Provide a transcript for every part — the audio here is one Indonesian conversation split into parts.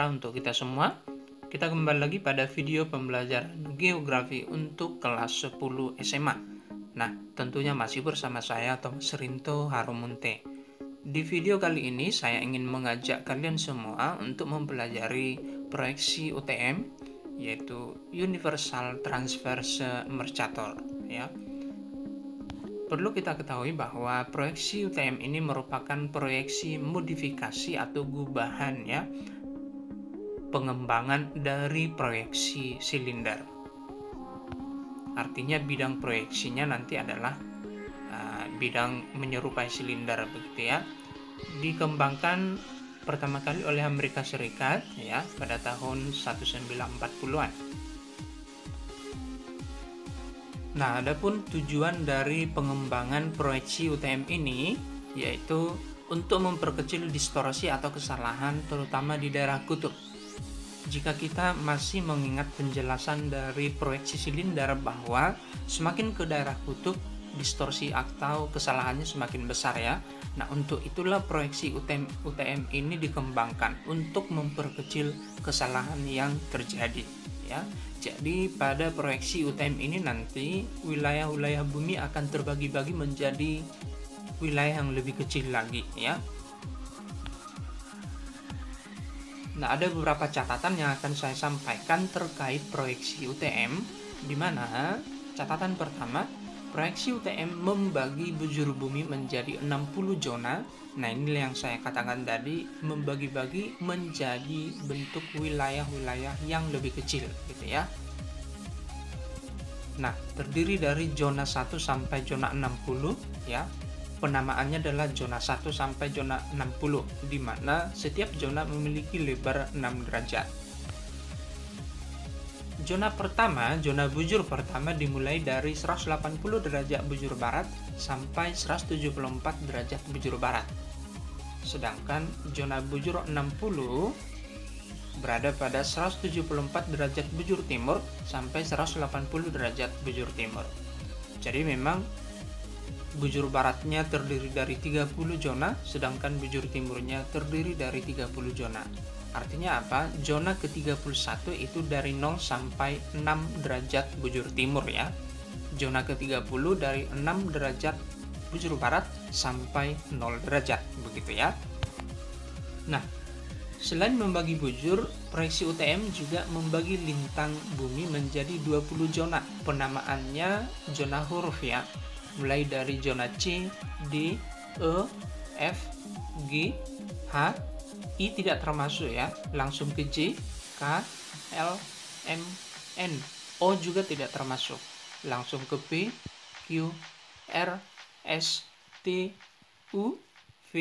sejahtera untuk kita semua. Kita kembali lagi pada video pembelajaran geografi untuk kelas 10 SMA. Nah, tentunya masih bersama saya Thomas Rinto Harumunte. Di video kali ini saya ingin mengajak kalian semua untuk mempelajari proyeksi UTM, yaitu Universal Transverse Mercator, ya. Perlu kita ketahui bahwa proyeksi UTM ini merupakan proyeksi modifikasi atau gubahan, ya, pengembangan dari proyeksi silinder. Artinya bidang proyeksinya nanti adalah bidang menyerupai silinder, begitu ya. Dikembangkan pertama kali oleh Amerika Serikat, ya, pada tahun 1940-an. Nah, adapun tujuan dari pengembangan proyeksi UTM ini yaitu untuk memperkecil distorsi atau kesalahan terutama di daerah kutub. Jika kita masih mengingat penjelasan dari proyeksi silinder bahwa semakin ke daerah kutub distorsi atau kesalahannya semakin besar, ya. Nah, untuk itulah proyeksi UTM ini dikembangkan untuk memperkecil kesalahan yang terjadi, ya. Jadi pada proyeksi UTM ini nanti wilayah-wilayah bumi akan terbagi-bagi menjadi wilayah yang lebih kecil lagi, ya. Nah, ada beberapa catatan yang akan saya sampaikan terkait proyeksi UTM, di mana catatan pertama, proyeksi UTM membagi bujur bumi menjadi 60 zona. Nah, inilah yang saya katakan tadi, membagi-bagi menjadi bentuk wilayah-wilayah yang lebih kecil, gitu ya. Nah, terdiri dari zona 1 sampai zona 60, ya. Penamaannya adalah zona 1 sampai zona 60, di mana setiap zona memiliki lebar 6 derajat. Zona pertama, zona bujur pertama dimulai dari 180 derajat bujur barat sampai 174 derajat bujur barat. Sedangkan zona bujur 60 berada pada 174 derajat bujur timur sampai 180 derajat bujur timur. Jadi memang bujur baratnya terdiri dari 30 zona, sedangkan bujur timurnya terdiri dari 30 zona. Artinya apa? Zona ke-31 itu dari 0 sampai 6 derajat bujur timur, ya. Zona ke-30 dari 6 derajat bujur barat sampai 0 derajat, begitu ya. Nah, selain membagi bujur, proyeksi UTM juga membagi lintang bumi menjadi 20 zona. Penamaannya zona huruf, ya. Mulai dari zona C, D, E, F, G, H, I tidak termasuk, ya, langsung ke J, K, L, M, N, O juga tidak termasuk, langsung ke P, Q, R, S, T, U, V,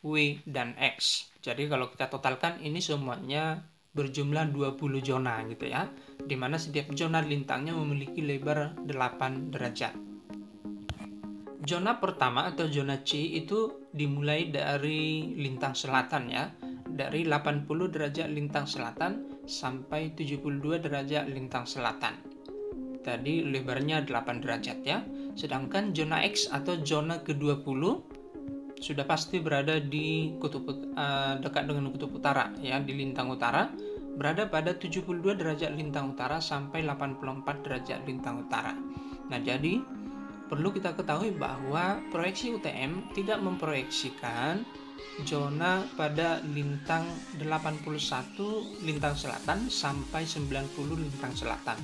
W, dan X. Jadi kalau kita totalkan ini semuanya berjumlah 20 zona, gitu ya, dimana setiap zona lintangnya memiliki lebar 8 derajat. Zona pertama atau zona C itu dimulai dari lintang selatan, ya, dari 80 derajat lintang selatan sampai 72 derajat lintang selatan. Tadi lebarnya 8 derajat, ya. Sedangkan zona X atau zona ke-20 sudah pasti berada di dekat dengan kutub utara, ya, di lintang utara, berada pada 72 derajat lintang utara sampai 84 derajat lintang utara. Nah, jadi perlu kita ketahui bahwa proyeksi UTM tidak memproyeksikan zona pada lintang 81 lintang selatan sampai 90 lintang selatan,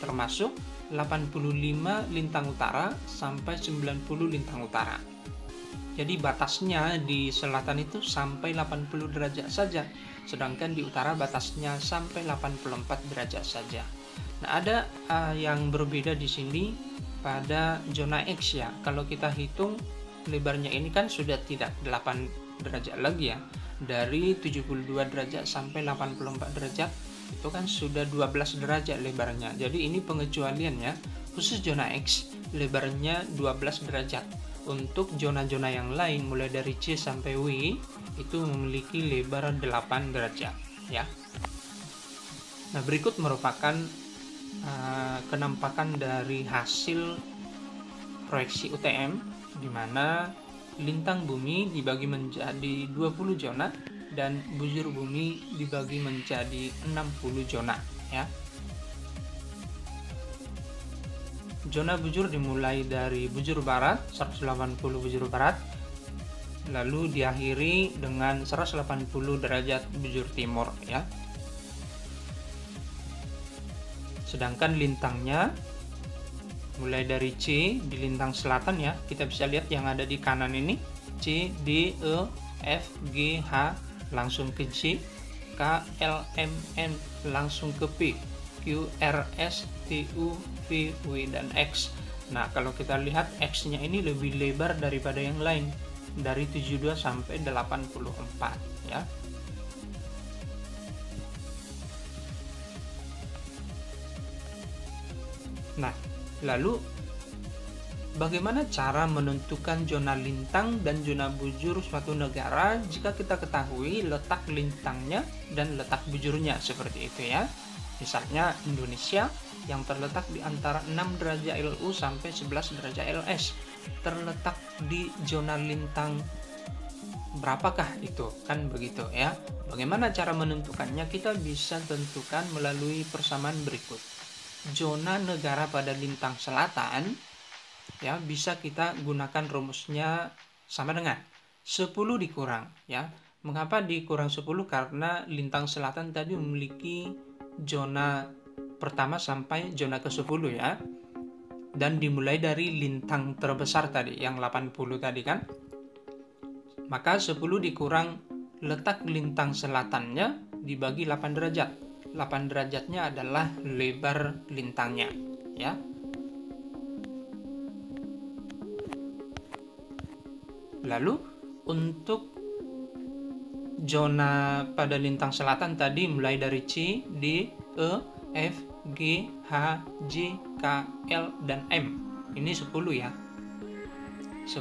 termasuk 85 lintang utara sampai 90 lintang utara. Jadi batasnya di selatan itu sampai 80 derajat saja, sedangkan di utara batasnya sampai 84 derajat saja. Nah, ada yang berbeda di sini pada zona X, ya. Kalau kita hitung lebarnya ini kan sudah tidak 8 derajat lagi, ya. Dari 72 derajat sampai 84 derajat itu kan sudah 12 derajat lebarnya. Jadi ini pengecualiannya, khusus zona X lebarnya 12 derajat. Untuk zona-zona yang lain mulai dari C sampai W itu memiliki lebar 8 derajat, ya. Nah, berikut merupakan kenampakan dari hasil proyeksi UTM, di mana lintang bumi dibagi menjadi 20 zona dan bujur bumi dibagi menjadi 60 zona ya. Zona bujur dimulai dari bujur barat 180 bujur barat, lalu diakhiri dengan 180 derajat bujur timur ya. Sedangkan lintangnya mulai dari C di lintang selatan ya, kita bisa lihat yang ada di kanan ini, C, D, E, F, G, H langsung ke C, K, L, M, N langsung ke P, Q, R, S, T, U, V, W, dan X. Nah, kalau kita lihat X-nya ini lebih lebar daripada yang lain, dari 72 sampai 84 ya. Nah, lalu bagaimana cara menentukan zona lintang dan zona bujur suatu negara jika kita ketahui letak lintangnya dan letak bujurnya seperti itu ya. Misalnya Indonesia yang terletak di antara 6 derajat LU sampai 11 derajat LS terletak di zona lintang berapakah itu, kan begitu ya. Bagaimana cara menentukannya? Kita bisa tentukan melalui persamaan berikut. Zona negara pada lintang selatan ya, bisa kita gunakan rumusnya sama dengan 10 dikurang ya. Mengapa dikurang 10? Karena lintang selatan tadi memiliki zona pertama sampai zona ke-10 ya, dan dimulai dari lintang terbesar tadi yang 80 tadi kan. Maka 10 dikurang letak lintang selatannya dibagi 8 derajat. 8 derajatnya adalah lebar lintangnya ya. Lalu untuk zona pada lintang selatan tadi mulai dari C, D, E, F, G, H, J, K, L, dan M. Ini 10 ya. 10.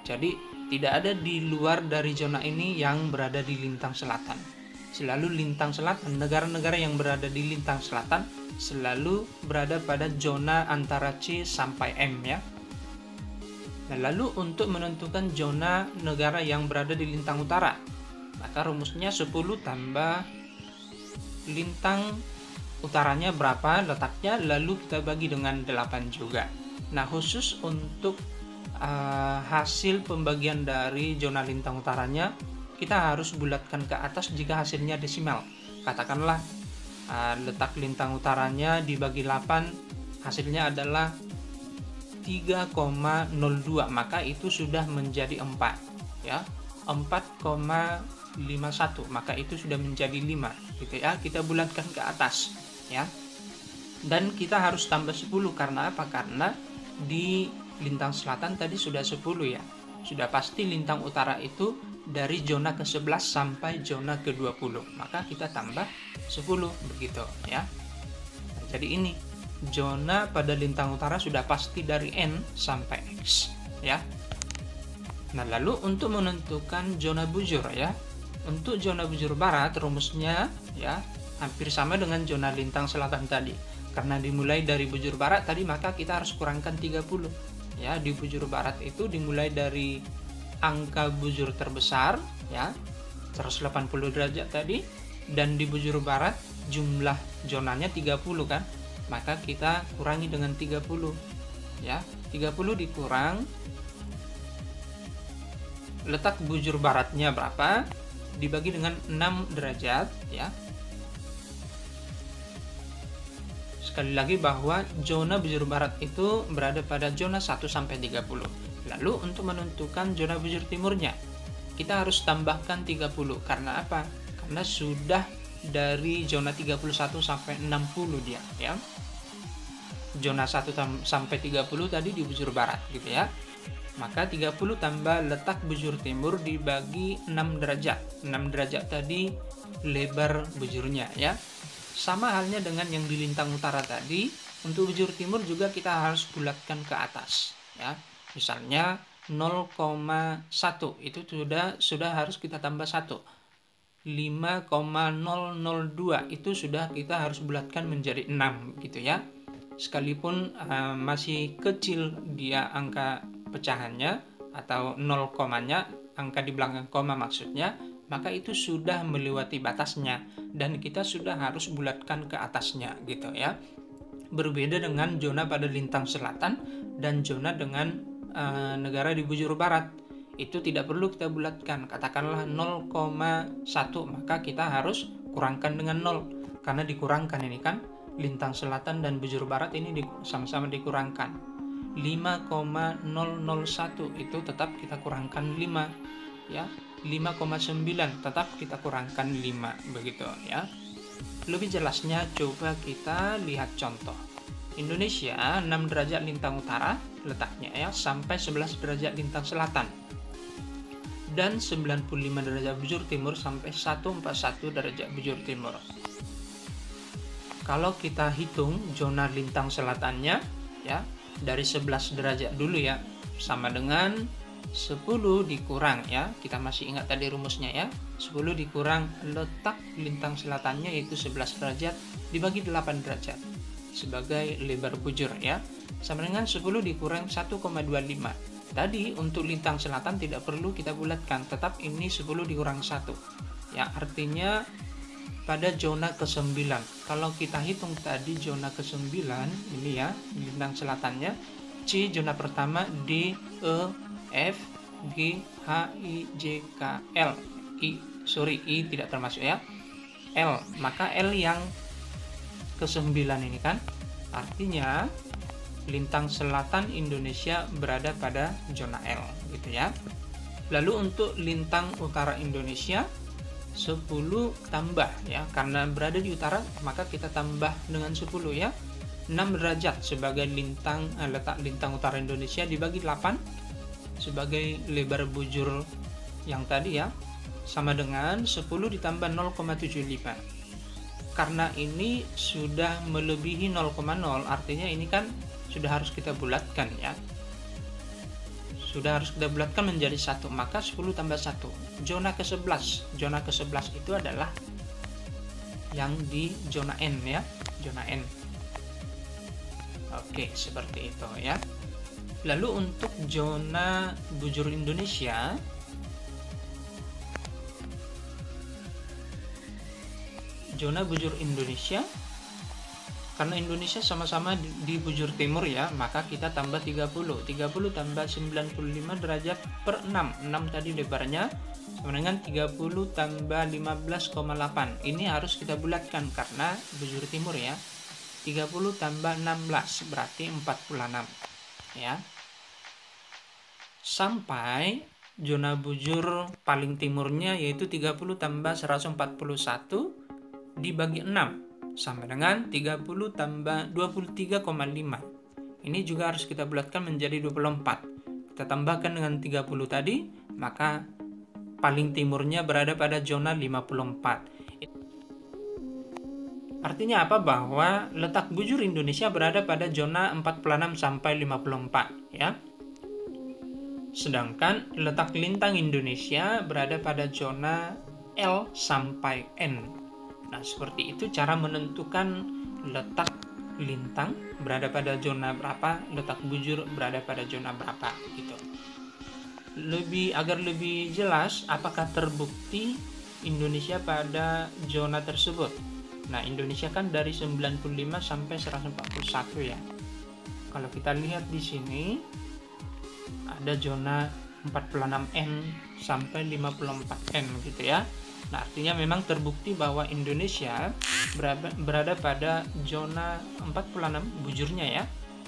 Jadi tidak ada di luar dari zona ini yang berada di lintang selatan. Selalu lintang selatan, negara-negara yang berada di lintang selatan selalu berada pada zona antara C sampai M ya. Nah, lalu untuk menentukan zona negara yang berada di lintang utara, maka rumusnya 10 tambah lintang utaranya berapa letaknya, lalu kita bagi dengan 8 juga. Nah, khusus untuk hasil pembagian dari zona lintang utaranya, kita harus bulatkan ke atas jika hasilnya desimal. Katakanlah letak lintang utaranya dibagi 8, hasilnya adalah 3,02, maka itu sudah menjadi 4 ya. 4,51, maka itu sudah menjadi 5 gitu ya. Kita bulatkan ke atas ya. Dan kita harus tambah 10 karena apa? Karena di lintang selatan tadi sudah 10 ya. Sudah pasti lintang utara itu dari zona ke-11 sampai zona ke-20, maka kita tambah 10 begitu ya. Nah, jadi ini zona pada lintang utara sudah pasti dari N sampai X ya. Nah, lalu untuk menentukan zona bujur ya. Untuk zona bujur barat rumusnya ya hampir sama dengan zona lintang selatan tadi. Karena dimulai dari bujur barat tadi, maka kita harus kurangkan 30 ya. Di bujur barat itu dimulai dari angka bujur terbesar ya 180 derajat tadi, dan di bujur barat jumlah zonanya 30 kan. Maka kita kurangi dengan 30 ya. 30 dikurang letak bujur baratnya berapa dibagi dengan 6 derajat ya. Sekali lagi bahwa zona bujur barat itu berada pada zona 1 sampai 30. Lalu untuk menentukan zona bujur timurnya, kita harus tambahkan 30. Karena apa? Karena sudah dari zona 31 sampai 60 dia ya. Zona 1 sampai 30 tadi di bujur barat gitu ya. Maka 30 tambah letak bujur timur dibagi 6 derajat. 6 derajat tadi lebar bujurnya ya. Sama halnya dengan yang di lintang utara tadi, untuk bujur timur juga kita harus bulatkan ke atas ya. Misalnya 0,1 itu sudah harus kita tambah 1. 5,002 itu sudah kita harus bulatkan menjadi 6 gitu ya. Sekalipun masih kecil dia angka pecahannya atau 0 komanya, angka di belakang koma maksudnya, maka itu sudah melewati batasnya dan kita sudah harus bulatkan ke atasnya gitu ya. Berbeda dengan zona pada lintang selatan dan zona dengan negara di bujur barat. Itu tidak perlu kita bulatkan, katakanlah 0,1, maka kita harus kurangkan dengan 0 karena dikurangkan ini kan lintang selatan dan bujur barat ini sama-sama dikurangkan. 5,001 itu tetap kita kurangkan 5 ya. 5,9 tetap kita kurangkan 5 begitu ya. Lebih jelasnya coba kita lihat contoh. Indonesia 6 derajat lintang utara letaknya ya sampai 11 derajat lintang selatan. Dan 95 derajat bujur timur sampai 141 derajat bujur timur. Kalau kita hitung zona lintang selatannya ya dari 11 derajat dulu ya, sama dengan 10 dikurang ya, kita masih ingat tadi rumusnya ya, 10 dikurang letak lintang selatannya yaitu 11 derajat dibagi 8 derajat sebagai lebar bujur ya, sama dengan 10 dikurang 1,25. Tadi untuk lintang selatan tidak perlu kita bulatkan, tetap ini 10 dikurang 1 ya, artinya pada zona ke-9. Kalau kita hitung tadi zona ke-9 ini ya, lintang selatannya C zona pertama, D, E, F, G, H, I, J, K, L. I tidak termasuk ya. L, maka L yang ke-9 ini kan artinya lintang selatan Indonesia berada pada zona L gitu ya. Lalu untuk lintang utara Indonesia 10 tambah ya, karena berada di utara maka kita tambah dengan 10 ya. 6 derajat sebagai letak lintang utara Indonesia dibagi 8 sebagai lebar bujur yang tadi ya, sama dengan 10 ditambah 0,75. Karena ini sudah melebihi 0,0 artinya ini kan sudah harus kita bulatkan ya, sudah harus kita bulatkan menjadi 1, maka 10 tambah 1 zona ke-11. Zona ke-11 itu adalah yang di zona N ya, zona N. Oke, seperti itu ya. Lalu untuk zona bujur Indonesia, karena Indonesia sama-sama di bujur timur ya, maka kita tambah 30 tambah 95 derajat per 6 tadi lebarnya, sama dengan 30 tambah 15,8. Ini harus kita bulatkan karena bujur timur ya. 30 tambah 16 berarti 46 ya. Sampai zona bujur paling timurnya yaitu 30 tambah 141 dibagi 6 sama dengan 30 tambah 23,5. Ini juga harus kita bulatkan menjadi 24. Kita tambahkan dengan 30 tadi, maka paling timurnya berada pada zona 54. Artinya apa? Bahwa letak bujur Indonesia berada pada zona 46 sampai 54 ya. Sedangkan letak lintang Indonesia berada pada zona L sampai N. Nah, seperti itu cara menentukan letak lintang berada pada zona berapa, letak bujur berada pada zona berapa gitu. Agar lebih jelas, apakah terbukti Indonesia pada zona tersebut? Nah, Indonesia kan dari 95 sampai 141 ya. Kalau kita lihat di sini ada zona 46N sampai 54N gitu ya. Nah, artinya memang terbukti bahwa Indonesia berada pada zona 46 bujurnya ya,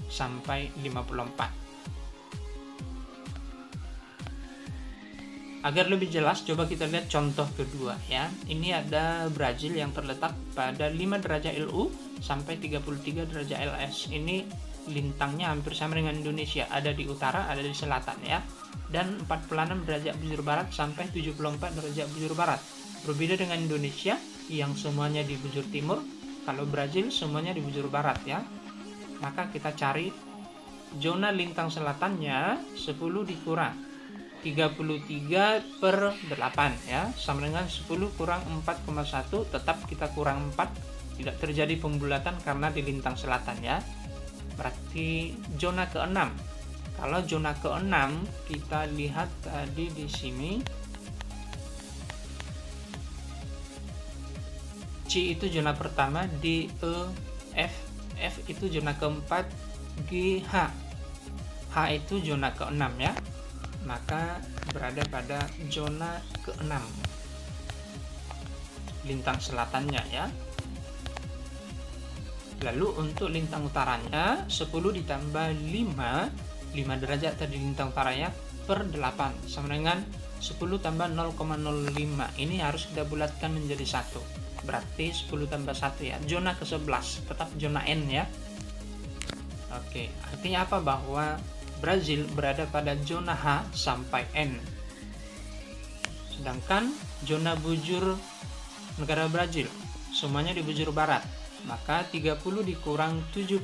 sampai 54. Agar lebih jelas, coba kita lihat contoh kedua ya. Ini ada Brazil yang terletak pada 5 derajat LU sampai 33 derajat LS. Ini lintangnya hampir sama dengan Indonesia, ada di utara, ada di selatan ya. Dan 46 derajat bujur barat sampai 74 derajat bujur barat. Berbeda dengan Indonesia yang semuanya di bujur timur, kalau Brazil semuanya di bujur barat ya. Maka kita cari zona lintang selatannya 10 dikurang 33 per 8 ya, sama dengan 10 kurang 4,1, tetap kita kurang 4, tidak terjadi pembulatan karena di lintang selatan ya. Berarti zona ke-6. Kalau zona ke-6 kita lihat tadi di sini C itu zona pertama, D, E, F, F itu zona keempat, G, H. H itu zona ke-6 ya. Maka berada pada zona ke-6. Lintang selatannya ya. Lalu untuk lintang utaranya 10 ditambah 5 derajat tadi lintang utaranya per 8 sama dengan 10 tambah 0,05. Ini harus kita bulatkan menjadi 1. Berarti 10 tambah 1 ya. Zona ke-11, tetap zona N ya. Oke, artinya apa? Bahwa Brazil berada pada zona H sampai N. Sedangkan zona bujur negara Brazil semuanya di bujur barat. Maka 30 dikurang 74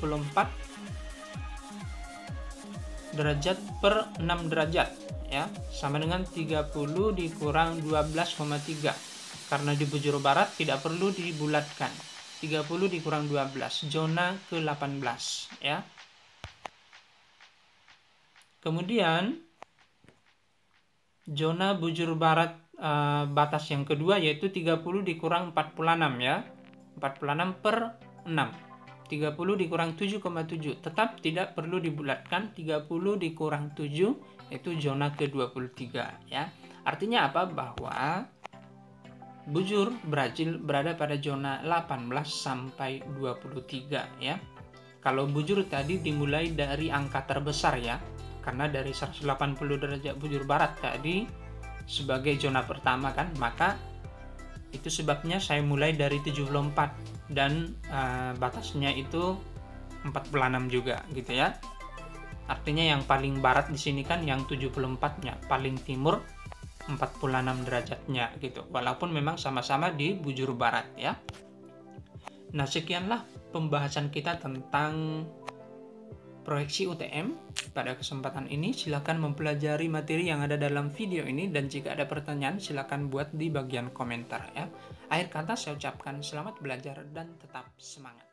derajat per 6 derajat ya, sama dengan 30 dikurang 12,3. Karena di bujur barat tidak perlu dibulatkan. 30 dikurang 12, zona ke-18 ya. Kemudian zona bujur barat batas yang kedua yaitu 30 dikurang 46 ya. 46 per 6. 30 dikurang 7,7. Tetap tidak perlu dibulatkan. 30 dikurang 7 itu zona ke-23 ya. Artinya apa? Bahwa bujur Brazil berada pada zona 18 sampai 23 ya. Kalau bujur tadi dimulai dari angka terbesar ya. Karena dari 180 derajat bujur barat tadi sebagai zona pertama kan, maka itu sebabnya saya mulai dari 74 dan batasnya itu 46 juga gitu ya. Artinya yang paling barat di sini kan yang 74-nya, paling timur 46 derajatnya gitu. Walaupun memang sama-sama di bujur barat ya. Nah, sekianlah pembahasan kita tentang proyeksi UTM pada kesempatan ini. Silakan mempelajari materi yang ada dalam video ini dan jika ada pertanyaan silakan buat di bagian komentar ya. Akhir kata saya ucapkan selamat belajar dan tetap semangat.